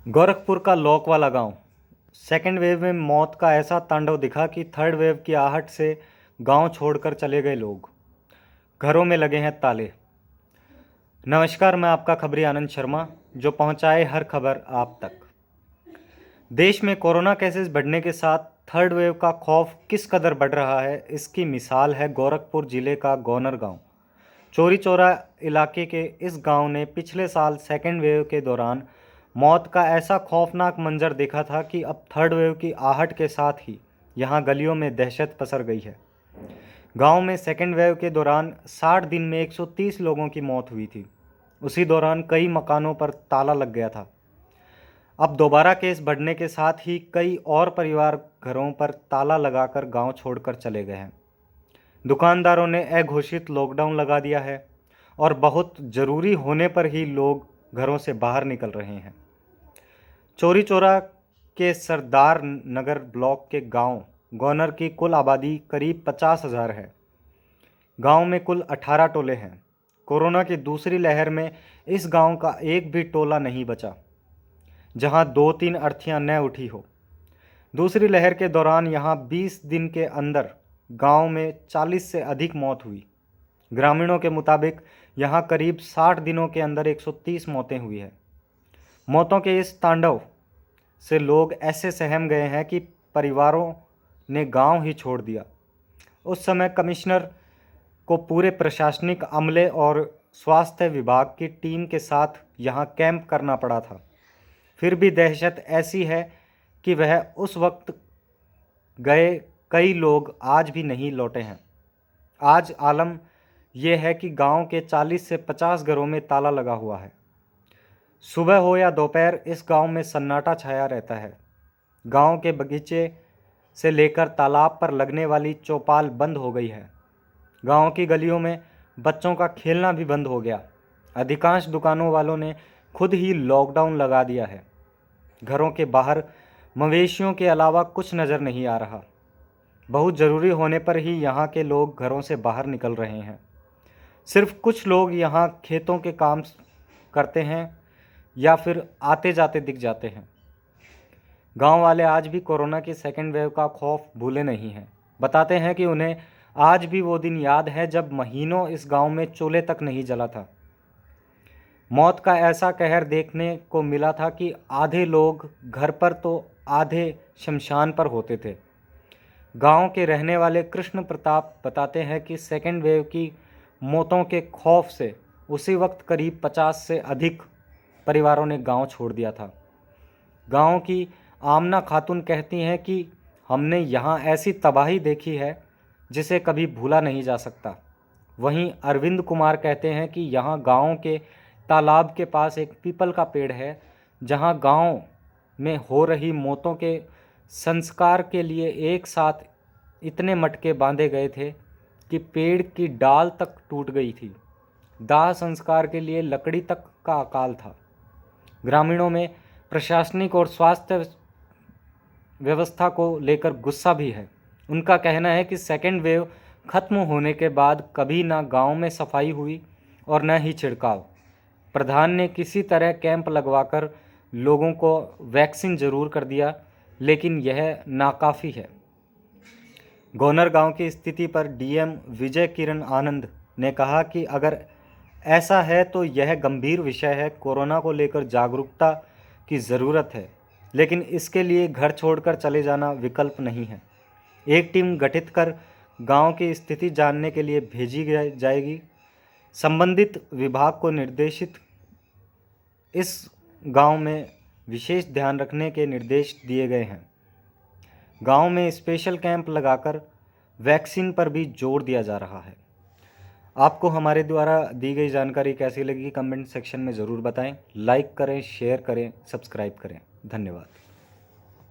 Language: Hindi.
गोरखपुर का लौक वाला गांव। सेकेंड वेव में मौत का ऐसा तांडव दिखा कि थर्ड वेव की आहट से गांव छोड़कर चले गए लोग। घरों में लगे हैं ताले। नमस्कार, मैं आपका खबरी आनंद शर्मा, जो पहुंचाए हर खबर आप तक। देश में कोरोना केसेस बढ़ने के साथ थर्ड वेव का खौफ किस कदर बढ़ रहा है, इसकी मिसाल है गोरखपुर जिले का गौनर गांव। चौरी चौरा इलाके के इस गांव ने पिछले साल सेकेंड वेव के दौरान मौत का ऐसा खौफनाक मंजर देखा था कि अब थर्ड वेव की आहट के साथ ही यहां गलियों में दहशत पसर गई है। गांव में सेकेंड वेव के दौरान 60 दिन में 130 लोगों की मौत हुई थी। उसी दौरान कई मकानों पर ताला लग गया था। अब दोबारा केस बढ़ने के साथ ही कई और परिवार घरों पर ताला लगाकर गांव छोड़कर चले गए हैं। दुकानदारों ने अघोषित लॉकडाउन लगा दिया है और बहुत ज़रूरी होने पर ही लोग घरों से बाहर निकल रहे हैं। चौरी चौरा के सरदार नगर ब्लॉक के गांव गौनर की कुल आबादी करीब 50,000 है। गांव में कुल 18 टोले हैं। कोरोना की दूसरी लहर में इस गांव का एक भी टोला नहीं बचा जहां 2-3 अर्थियां न उठी हो। दूसरी लहर के दौरान यहां 20 दिन के अंदर गांव में 40 से अधिक मौत हुई। ग्रामीणों के मुताबिक यहां करीब 60 दिनों के अंदर 130 मौतें हुई हैं। मौतों के इस तांडव से लोग ऐसे सहम गए हैं कि परिवारों ने गांव ही छोड़ दिया। उस समय कमिश्नर को पूरे प्रशासनिक अमले और स्वास्थ्य विभाग की टीम के साथ यहां कैंप करना पड़ा था। फिर भी दहशत ऐसी है कि वह उस वक्त गए कई लोग आज भी नहीं लौटे हैं। आज आलम यह है कि गांव के 40 से 50 घरों में ताला लगा हुआ है। सुबह हो या दोपहर इस गांव में सन्नाटा छाया रहता है। गांव के बगीचे से लेकर तालाब पर लगने वाली चौपाल बंद हो गई है। गांव की गलियों में बच्चों का खेलना भी बंद हो गया। अधिकांश दुकानों वालों ने खुद ही लॉकडाउन लगा दिया है। घरों के बाहर मवेशियों के अलावा कुछ नज़र नहीं आ रहा। बहुत ज़रूरी होने पर ही यहाँ के लोग घरों से बाहर निकल रहे हैं। सिर्फ कुछ लोग यहाँ खेतों के काम करते हैं या फिर आते जाते दिख जाते हैं। गांव वाले आज भी कोरोना की सेकेंड वेव का खौफ भूले नहीं हैं। बताते हैं कि उन्हें आज भी वो दिन याद है जब महीनों इस गांव में चूल्हे तक नहीं जला था। मौत का ऐसा कहर देखने को मिला था कि आधे लोग घर पर तो आधे शमशान पर होते थे। गांव के रहने वाले कृष्ण प्रताप बताते हैं कि सेकेंड वेव की मौतों के खौफ से उसी वक्त करीब 50 से अधिक परिवारों ने गांव छोड़ दिया था। गांव की आमना खातून कहती हैं कि हमने यहाँ ऐसी तबाही देखी है जिसे कभी भूला नहीं जा सकता। वहीं अरविंद कुमार कहते हैं कि यहाँ गांव के तालाब के पास एक पीपल का पेड़ है जहाँ गांव में हो रही मौतों के संस्कार के लिए एक साथ इतने मटके बांधे गए थे कि पेड़ की डाल तक टूट गई थी। दाह संस्कार के लिए लकड़ी तक का अकाल था। ग्रामीणों में प्रशासनिक और स्वास्थ्य व्यवस्था को लेकर गुस्सा भी है। उनका कहना है कि सेकेंड वेव खत्म होने के बाद कभी ना गांव में सफाई हुई और न ही छिड़काव। प्रधान ने किसी तरह कैंप लगवाकर लोगों को वैक्सीन जरूर कर दिया, लेकिन यह नाकाफ़ी है। गौनर गांव की स्थिति पर डीएम विजय किरण आनंद ने कहा कि अगर ऐसा है तो यह गंभीर विषय है। कोरोना को लेकर जागरूकता की ज़रूरत है, लेकिन इसके लिए घर छोड़कर चले जाना विकल्प नहीं है। एक टीम गठित कर गांव की स्थिति जानने के लिए भेजी जाएगी। संबंधित विभाग को निर्देशित इस गांव में विशेष ध्यान रखने के निर्देश दिए गए हैं। गांव में स्पेशल कैंप लगाकर वैक्सीन पर भी जोर दिया जा रहा है। आपको हमारे द्वारा दी गई जानकारी कैसी लगी, कमेंट सेक्शन में ज़रूर बताएं। लाइक करें, शेयर करें, सब्सक्राइब करें। धन्यवाद।